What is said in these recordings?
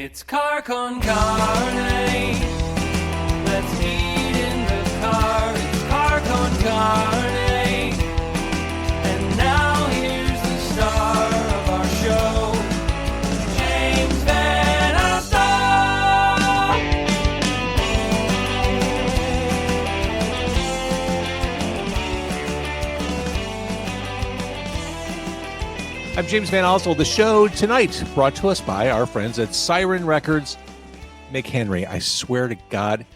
It's Car Con Carne. Let's eat in the car. It's Car Con Carne. And now here's the star of our show, James Van Alstyne. I'm James Van Alstyne. The show tonight brought to us by our friends at Siren Records. McHenry, I swear to God,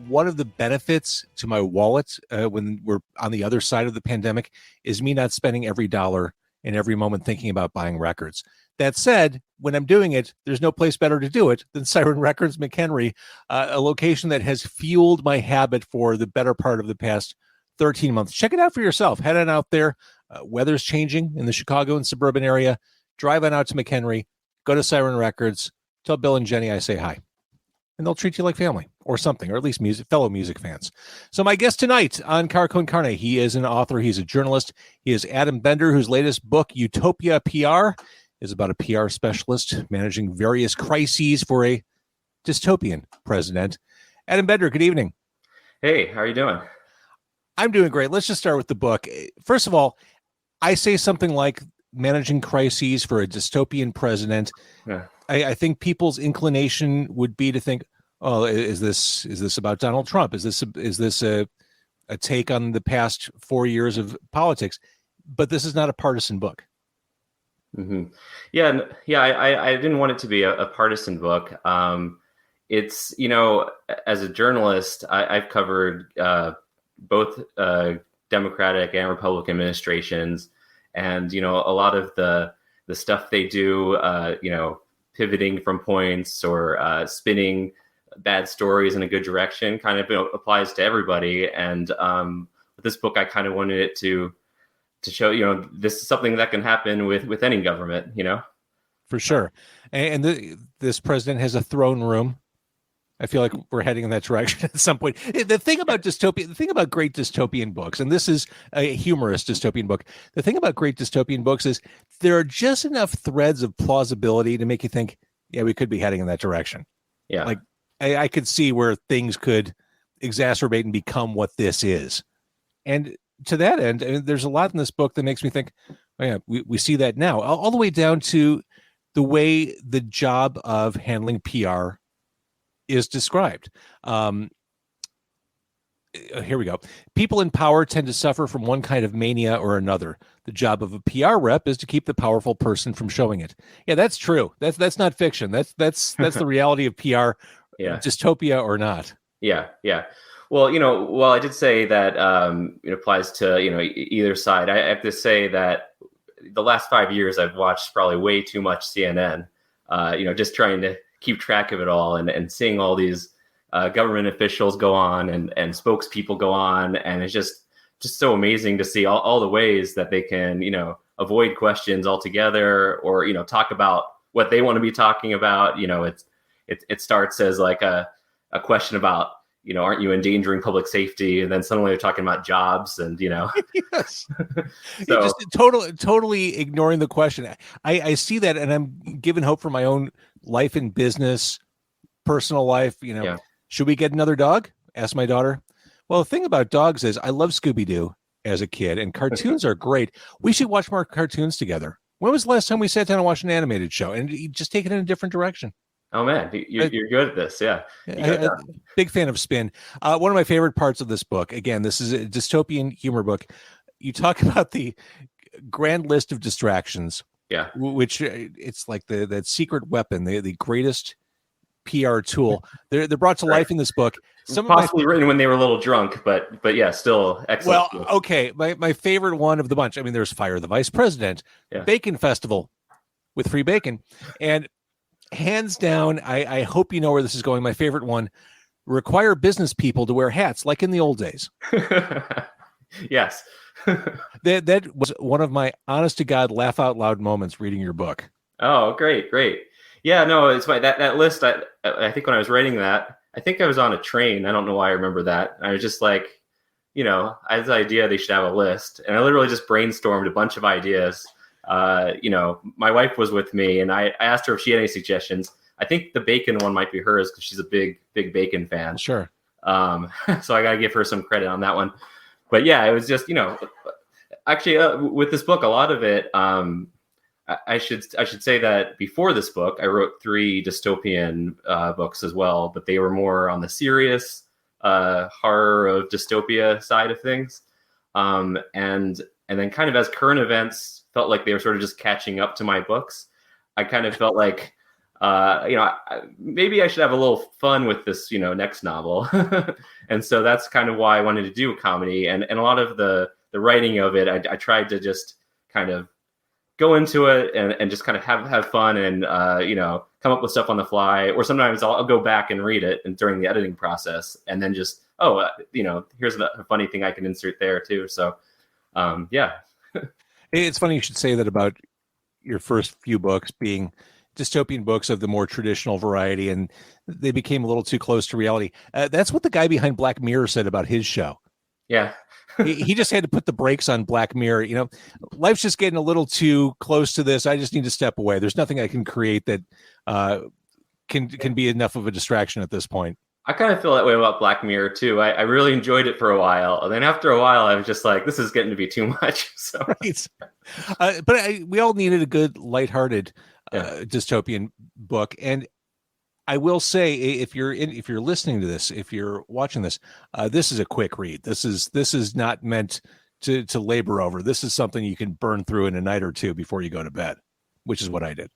one of the benefits to my wallet when we're on the other side of the pandemic is me not spending every dollar and every moment thinking about buying records. That said, when I'm doing it, there's no place better to do it than Siren Records McHenry, a location that has fueled my habit for the better part of the past 13 months. Check it out for yourself. Head on out there. Weather's changing in the Chicago and suburban area. Drive on out to McHenry. Go to Siren Records. Tell Bill and Jenny I say hi. And they'll treat you like family or something, or at least fellow music fans. So my guest tonight on Car Con Carne, he is an author. He's a journalist. He is Adam Bender, whose latest book, Utopia PR, is about a PR specialist managing various crises for a dystopian president. Adam Bender, good evening. Hey, how are you doing? I'm doing great. Let's just start with the book. First of all, I say something like managing crises for a dystopian president. Yeah. I think people's inclination would be to think, "Oh, is this about Donald Trump? Is this a take on the past 4 years of politics?" But this is not a partisan book. Mm-hmm. Yeah. I didn't want it to be a partisan book. It's, as a journalist, I've covered both Democratic and Republican administrations, and a lot of the stuff they do, pivoting from points or spinning bad stories in a good direction, kind of applies to everybody. And with this book, I kind of wanted it to show, this is something that can happen with any government, For sure. And this president has a throne room. I feel like we're heading in that direction at some point. The thing about great dystopian books, and this is a humorous dystopian book, the thing about great dystopian books is there are just enough threads of plausibility to make you think, yeah, we could be heading in that direction. Yeah. Like I could see where things could exacerbate and become what this is. And to that end, there's a lot in this book that makes me think, oh yeah, we see that now, all the way down to the way the job of handling PR is described. Here we go. People in power tend to suffer from one kind of mania or another. The job of a PR rep is to keep the powerful person from showing it. Yeah, that's true. That's not fiction. That's the reality of PR, yeah. Dystopia or not. Yeah. Well, while I did say that it applies to either side, I have to say that the last 5 years I've watched probably way too much CNN. Just trying to keep track of it all and seeing all these government officials go on and spokespeople go on. And it's just so amazing to see all the ways that they can, avoid questions altogether or, talk about what they want to be talking about. It starts as like a question about, aren't you endangering public safety? And then suddenly they're talking about jobs and, Yes. So, just totally ignoring the question. I see that, and I'm given hope for my own life and business, personal life. Yeah. Should we get another dog? Asked my daughter. Well, the thing about dogs is I love Scooby-Doo as a kid, and cartoons are great. We should watch more cartoons together. When was the last time we sat down and watched an animated show and just take it in a different direction? Oh man, you're good at this. Yeah. Big fan of spin. One of my favorite parts of this book, again, this is a dystopian humor book. You talk about the grand list of distractions. Yeah. Which it's like that secret weapon, the greatest PR tool. They're brought to life in this book. Some possibly written when they were a little drunk, but yeah, still excellent. Well, okay. My favorite one of the bunch. I mean, there's Fire the Vice President, Bacon Festival with free bacon, and hands down, I hope you know where this is going. My favorite one: require business people to wear hats like in the old days. Yes. That was one of my honest to God laugh out loud moments reading your book. Oh, great. Yeah, no, it's my that list. I think when I was writing that, I think I was on a train. I don't know why I remember that. I was just like, I had the idea they should have a list, and I literally just brainstormed a bunch of ideas. My wife was with me, and I asked her if she had any suggestions. I think the bacon one might be hers because she's a big Bacon fan. Sure. So I got to give her some credit on that one. But yeah, it was just, actually with this book, a lot of it, I should say that before this book, I wrote 3 dystopian books as well, but they were more on the serious horror of dystopia side of things. And then kind of as current events felt like they were sort of just catching up to my books, I kind of felt like, maybe I should have a little fun with this, next novel. And so that's kind of why I wanted to do a comedy. And a lot of the writing of it, I tried to just kind of go into it and just kind of have fun and, come up with stuff on the fly. Or sometimes I'll go back and read it and during the editing process and then just, here's a funny thing I can insert there too. So, yeah. It's funny you should say that about your first few books being dystopian books of the more traditional variety, and they became a little too close to reality. That's what the guy behind Black Mirror said about his show. Yeah. he just had to put the brakes on Black Mirror. Life's just getting a little too close to this. I just need to step away. There's nothing I can create that can be enough of a distraction at this point. I kind of feel that way about Black Mirror too. I really enjoyed it for a while, and then after a while, I was just like, "This is getting to be too much." So, right. But we all needed a good, lighthearted dystopian book, and I will say, if you're listening to this, if you're watching this, this is a quick read. This is not meant to labor over. This is something you can burn through in a night or two before you go to bed, which is what I did.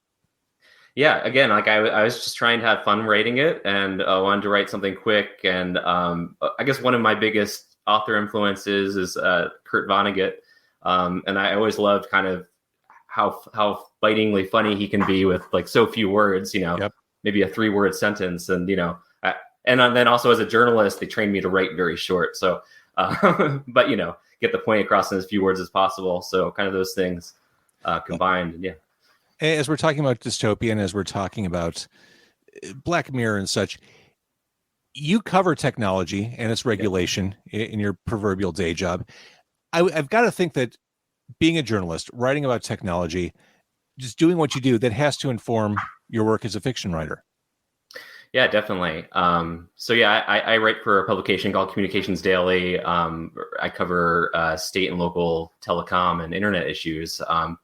Yeah, again, like I was just trying to have fun writing it, and wanted to write something quick. And I guess one of my biggest author influences is Kurt Vonnegut, and I always loved kind of how bitingly funny he can be with like so few words. Yep. Maybe a 3-word sentence, and and then also as a journalist, they trained me to write very short. So, but get the point across in as few words as possible. So, kind of those things combined, yeah. As we're talking about dystopian, as we're talking about Black Mirror and such, you cover technology and its regulation in your proverbial day job. I've got to think that being a journalist, writing about technology, just doing what you do, that has to inform your work as a fiction writer. Yeah, definitely. So yeah, I write for a publication called Communications Daily. I cover state and local telecom and internet issues.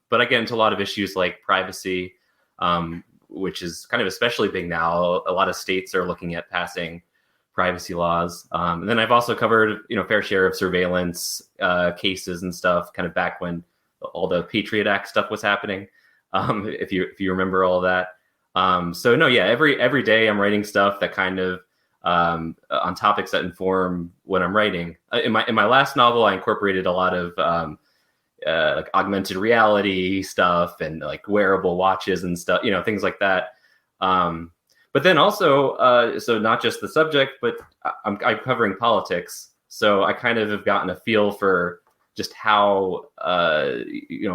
But I get into a lot of issues like privacy, which is kind of especially big now. A lot of states are looking at passing privacy laws. And then I've also covered, fair share of surveillance cases and stuff, kind of back when all the Patriot Act stuff was happening. If you remember all of that. So no, yeah, every day I'm writing stuff that kind of on topics that inform what I'm writing. In my last novel, I incorporated a lot of like augmented reality stuff and like wearable watches and stuff, things like that. But then also, so not just the subject, but I'm covering politics. So I kind of have gotten a feel for just how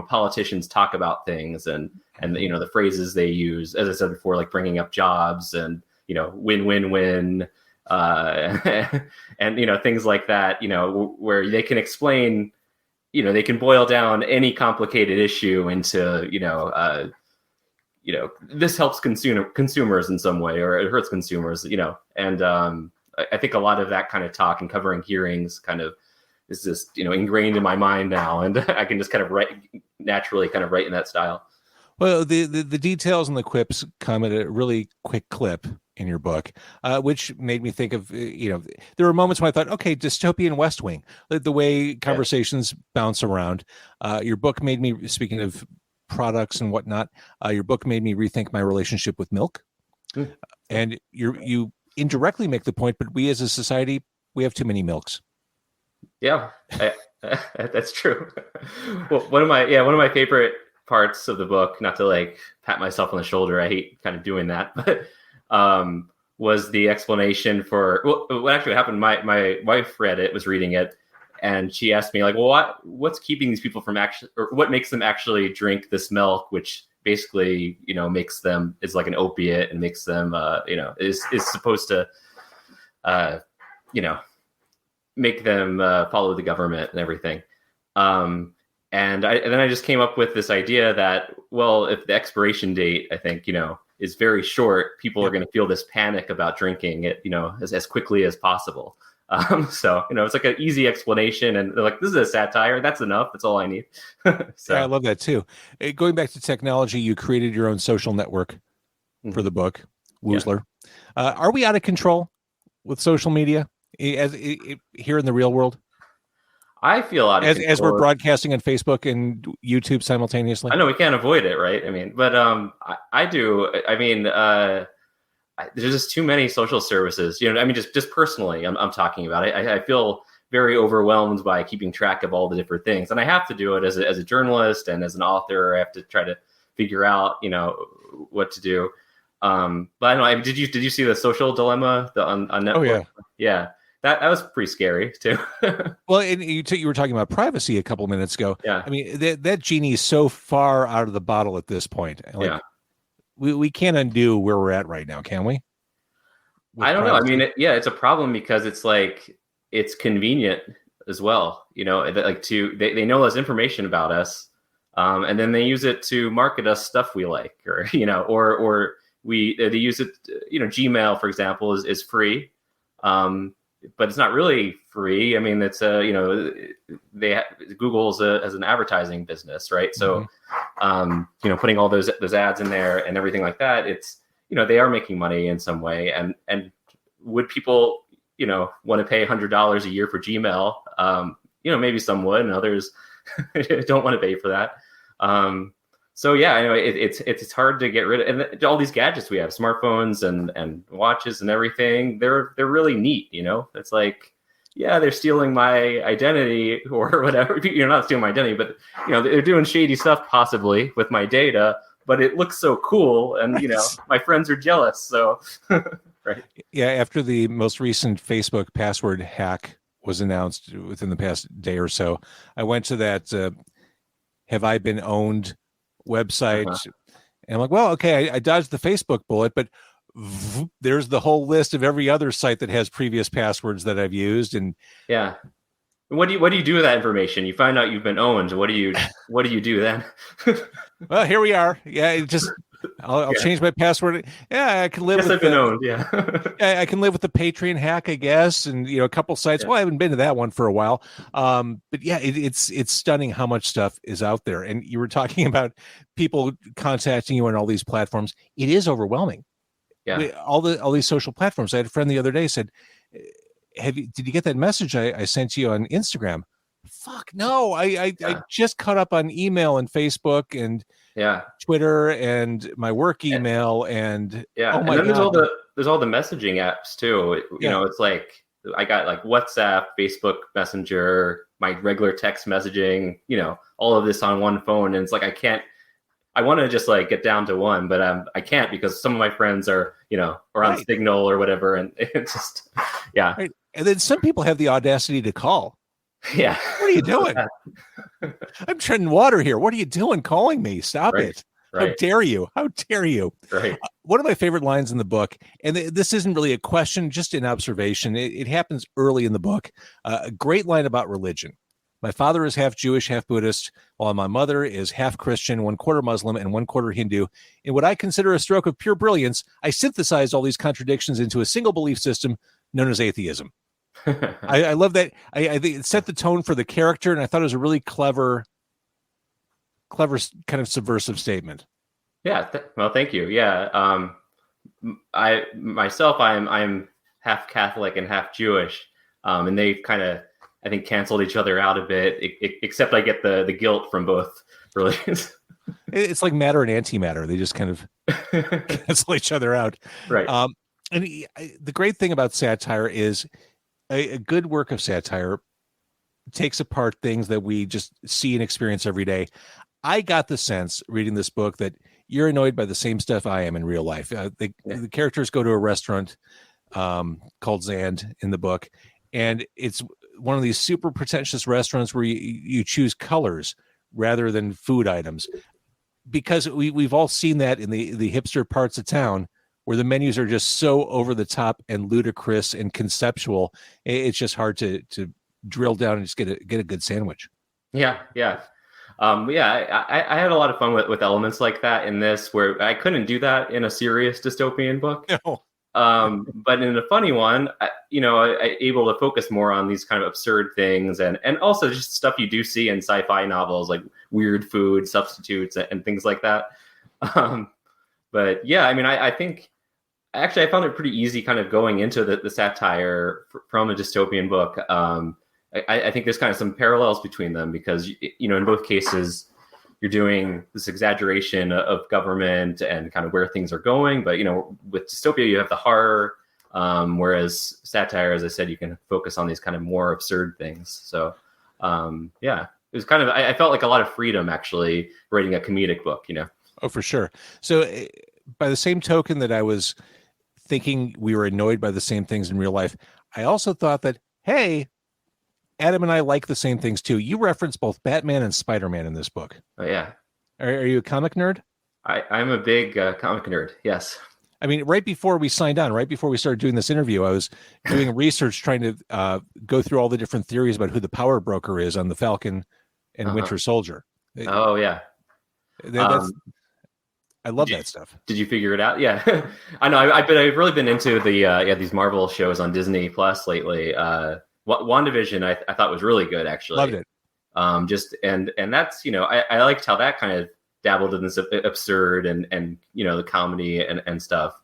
politicians talk about things and the phrases they use, as I said before, like bringing up jobs and win-win-win and things like that, where they can explain, they can boil down any complicated issue into this helps consumers in some way, or it hurts consumers, and I think a lot of that kind of talk and covering hearings kind of is just ingrained in my mind now, and I can just kind of write in that style. Well, the details and the quips come at a really quick clip in your book, which made me think of, there were moments when I thought, okay, dystopian West Wing, the way conversations bounce around. Your book made me, speaking of products and whatnot, your book made me rethink my relationship with milk. And you indirectly make the point, but we as a society, we have too many milks. Yeah, that's true. Well, one of my favorite parts of the book, not to like pat myself on the shoulder, I hate kind of doing that, but was the explanation for what actually happened. My wife read it, was reading it, and she asked me like, well, what's keeping these people from actually, or what makes them actually drink this milk, which basically makes them, is like an opiate and makes them is supposed to make them follow the government and everything. And then I just came up with this idea that, well, if the expiration date, I think, is very short, people are going to feel this panic about drinking it, you know, as quickly as possible. So, you know, it's like an easy explanation, and they're like, this is a satire. That's enough. That's all I need. So Yeah, I love that too. Going back to technology, you created your own social network for the book, Woozler. Yeah. Are we out of control with social media here in the real world? I feel out of control. As we're broadcasting on Facebook and YouTube simultaneously. I know we can't avoid it, right? I mean, but I do. I mean, there's just too many social services. You know, I mean, just personally, I'm talking about. I feel very overwhelmed by keeping track of all the different things, and I have to do it as a journalist and as an author. I have to try to figure out, you know, what to do. But I don't know. Did you see The Social Dilemma on Netflix? Oh yeah, yeah. That was pretty scary too. Well, and you were talking about privacy a couple minutes ago. Yeah. I mean, that genie is so far out of the bottle at this point. Like, yeah. We can't undo where we're at right now, can we? I don't know. I mean, it's a problem because it's like, it's convenient as well. You know, like they know less information about us, and then they use it to market us stuff we like, or, you know, or they use it. You know, Gmail, for example, is free. But it's not really free. I mean, it's you know, Google's as an advertising business, right? So, you know, putting all those ads in there and everything like that, it's, you know, they are making money in some way. And would people, you know, want to pay $100 a year for Gmail? You know, maybe some would, and others don't want to pay for that. So yeah, I know it's hard to get rid of, and all these gadgets we have, smartphones and watches and everything. They're really neat, you know. It's like, yeah, they're stealing my identity or whatever. You're not stealing my identity, but, you know, they're doing shady stuff possibly with my data. But it looks so cool, and, you know, my friends are jealous. So, right? Yeah. After the most recent Facebook password hack was announced within the past day or so, I went to that "Have I Been Owned" website, and I'm like, well, okay, I dodged the Facebook bullet, but there's the whole list of every other site that has previous passwords that I've used. And yeah, what do you do with that information? You find out you've been owned. What do you do then? Well, here we are. Yeah, I'll change my password. Yeah, I can live. Yes, I've been owned. Yeah, I can live with the Patreon hack, I guess, and, you know, a couple sites. Yeah. Well, I haven't been to that one for a while, but yeah, it's stunning how much stuff is out there. And you were talking about people contacting you on all these platforms. It is overwhelming. Yeah, all these social platforms. I had a friend the other day said, did you get that message I sent you on Instagram? Fuck no, I just caught up on email and Facebook and Twitter and my work email and oh my God. There's all the messaging apps too. You know, it's like I got like WhatsApp, Facebook Messenger, my regular text messaging, you know, all of this on one phone, and it's like I want to just like get down to one, but I can't, because some of my friends are, you know, are on Signal or whatever, and it's just Right. And then some people have the audacity to call. Yeah. What are you doing? I'm treading water here. What are you doing calling me? Stop it. How dare you? How dare you? Right. One of my favorite lines in the book, and this isn't really a question, just an observation. It happens early in the book. A great line about religion. My father is half Jewish, half Buddhist, while my mother is half Christian, 1/4 Muslim, and 1/4 Hindu. In what I consider a stroke of pure brilliance, I synthesized all these contradictions into a single belief system known as atheism. I love that. I think it set the tone for the character, and I thought it was a really clever kind of subversive statement. Yeah. Well, thank you. Yeah. I'm half Catholic and half Jewish, and they've kind of, I think, canceled each other out a bit, except I get the guilt from both religions. It's like matter and antimatter. They just kind of cancel each other out. Right. And the great thing about satire is a good work of satire takes apart things that we just see and experience every day. I got the sense reading this book that you're annoyed by the same stuff I am in real life. The characters go to a restaurant called Zand in the book, and it's one of these super pretentious restaurants where you choose colors rather than food items, because we've all seen that in the hipster parts of town where the menus are just so over the top and ludicrous and conceptual. It's just hard to drill down and just get a good sandwich. Yeah. Yeah, I had a lot of fun with elements like that in this, where I couldn't do that in a serious dystopian book. No. But in a funny one, I able to focus more on these kind of absurd things, and also just stuff you do see in sci-fi novels, like weird food substitutes and things like that. But yeah, I mean, I think actually I found it pretty easy kind of going into the satire from a dystopian book. I think there's kind of some parallels between them because, in both cases, you're doing this exaggeration of government and kind of where things are going. But, with dystopia, you have the horror, whereas satire, as I said, you can focus on these kind of more absurd things. So, yeah, it was kind of, I felt like a lot of freedom actually writing a comedic book, Oh, for sure. So by the same token that I was thinking we were annoyed by the same things in real life, I also thought that, hey, Adam and I like the same things too. You reference both Batman and Spider-Man in this book. Oh, yeah. Are you a comic nerd? I'm a big comic nerd. Yes. I mean, right before we signed on, right before we started doing this interview, I was doing research trying to go through all the different theories about who the power broker is on the Falcon and Winter Soldier. Oh, yeah. I love that stuff. Did you figure it out? Yeah. I know. I've really been into these Marvel shows on Disney Plus lately. WandaVision I thought was really good, actually. Loved it. And that's, I liked how that kind of dabbled in this absurd and the comedy and stuff,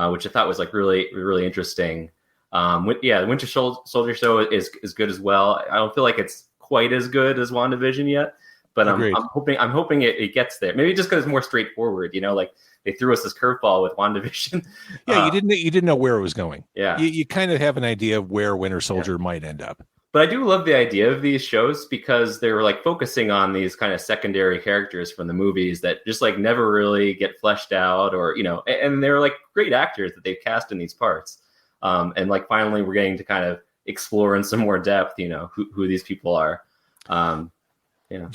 which I thought was like really, really interesting. The Winter Soldier show is good as well. I don't feel like it's quite as good as WandaVision yet, but I'm hoping it gets there. Maybe just because it's more straightforward, like they threw us this curveball with WandaVision. Yeah, you didn't know where it was going. Yeah, you kind of have an idea of where Winter Soldier might end up. But I do love the idea of these shows because they were like focusing on these kind of secondary characters from the movies that just like never really get fleshed out, or and they're like great actors that they've cast in these parts. And like finally we're getting to kind of explore in some more depth, who these people are. Do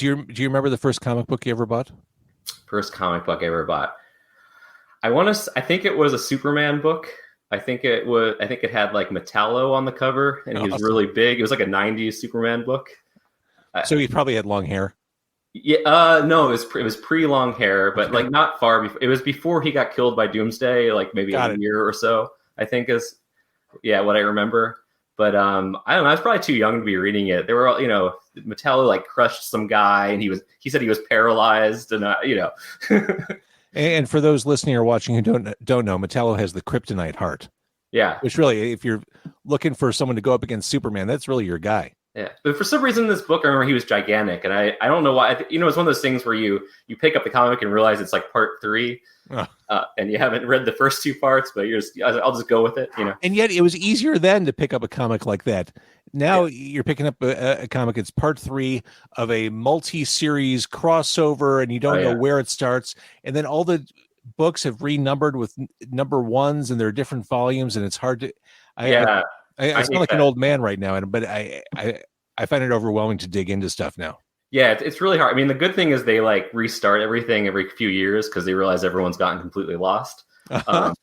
you remember the first comic book you ever bought? First comic book I ever bought. I think it was a Superman book. I think it had like Metallo on the cover, and he was really big. It was like a 90s Superman book. So he probably had long hair. Yeah, no, it was pre-long hair, but like not far before. It was before he got killed by Doomsday, like maybe a year or so, I think is what I remember. But I don't know, I was probably too young to be reading it. There were, Metallo like crushed some guy, and he said he was paralyzed, and And for those listening or watching who don't know, Metallo has the kryptonite heart. Yeah. Which really, if you're looking for someone to go up against Superman, that's really your guy. Yeah. But for some reason in this book, I remember he was gigantic. And I don't know why. It's one of those things where you pick up the comic and realize it's like part 3. And you haven't read the first 2 parts, but I'll just go with it, And yet it was easier then to pick up a comic like that. Now you're picking up a comic. It's part 3 of a multi-series crossover, and you don't know where it starts. And then all the books have renumbered with number 1s, and there are different volumes, and it's hard to. I sound like an old man right now, but I find it overwhelming to dig into stuff now. Yeah, it's really hard. I mean, the good thing is they like restart everything every few years because they realize everyone's gotten completely lost.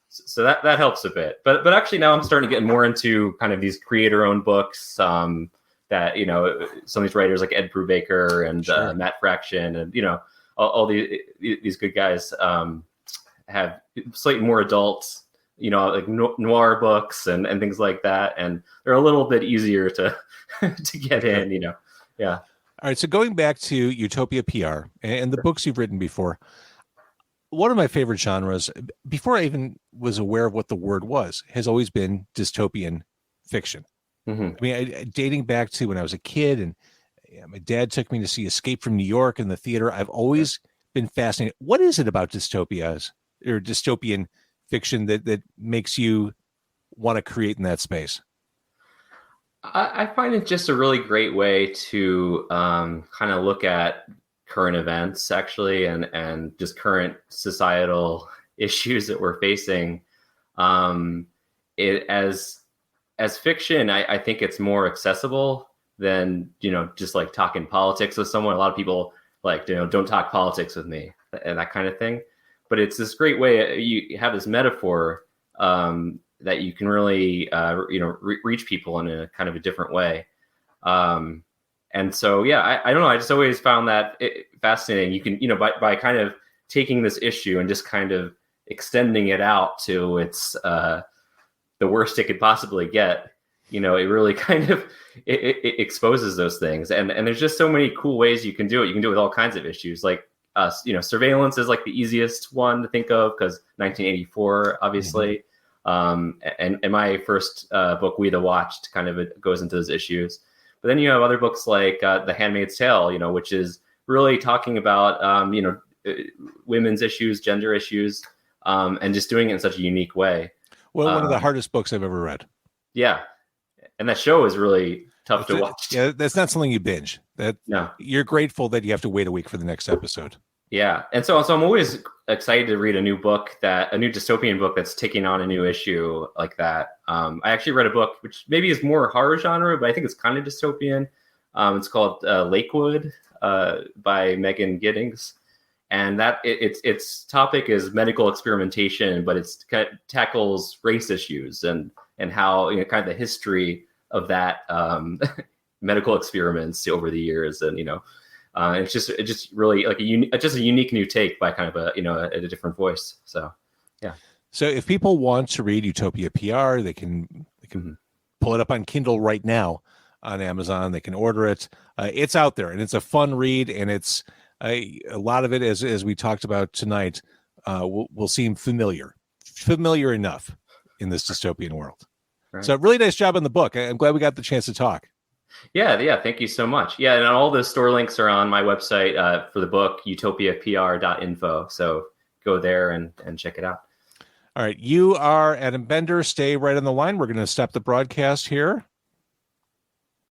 So that helps a bit. But actually now I'm starting to get more into kind of these creator-owned books that, some of these writers like Ed Brubaker and Matt Fraction and, all these good guys have slightly more adult, like noir books and things like that. And they're a little bit easier to get in, Yeah. All right. So going back to Utopia PR and the books you've written before, one of my favorite genres, before I even was aware of what the word was, has always been dystopian fiction. Mm-hmm. I mean, dating back to when I was a kid, and my dad took me to see Escape from New York in the theater. I've always been fascinated. What is it about dystopias or dystopian fiction that makes you want to create in that space? I find it just a really great way to kind of look at current events, actually, and just current societal issues that we're facing. It as fiction, I think it's more accessible than just like talking politics with someone. A lot of people like don't talk politics with me and that kind of thing. But it's this great way. You have this metaphor that you can really reach people in a kind of a different way. And so, yeah, I don't know. I just always found that fascinating. You can, by kind of taking this issue and just kind of extending it out to its the worst it could possibly get. It really kind of it exposes those things. And there's just so many cool ways you can do it. You can do it with all kinds of issues. Like, surveillance is like the easiest one to think of because 1984, obviously. And my first book, We the Watched, kind of goes into those issues. But then you have other books like The Handmaid's Tale, which is really talking about, women's issues, gender issues, and just doing it in such a unique way. Well, one of the hardest books I've ever read. Yeah. And that show is really tough to watch. Yeah, that's not something you binge. No. You're grateful that you have to wait a week for the next episode. Yeah. And so I'm always excited to read a new dystopian book that's taking on a new issue like that. I actually read a book, which maybe is more horror genre, but I think it's kind of dystopian. It's called Lakewood by Megan Giddings. And that its topic is medical experimentation, but it tackles race issues and how, kind of the history of that medical experiments over the years. And, it's just really like a unique new take by kind of a different voice. So, yeah. So if people want to read Utopia PR, they can pull it up on Kindle right now on Amazon. They can order it. It's out there and it's a fun read. And it's a lot of it, as we talked about tonight, will seem familiar enough in this dystopian world. Right. So really nice job on the book. I'm glad we got the chance to talk. Yeah. Thank you so much. Yeah, and all the store links are on my website for the book, utopiapr.info. So go there and check it out. All right. You are Adam Bender. Stay right on the line. We're going to stop the broadcast here.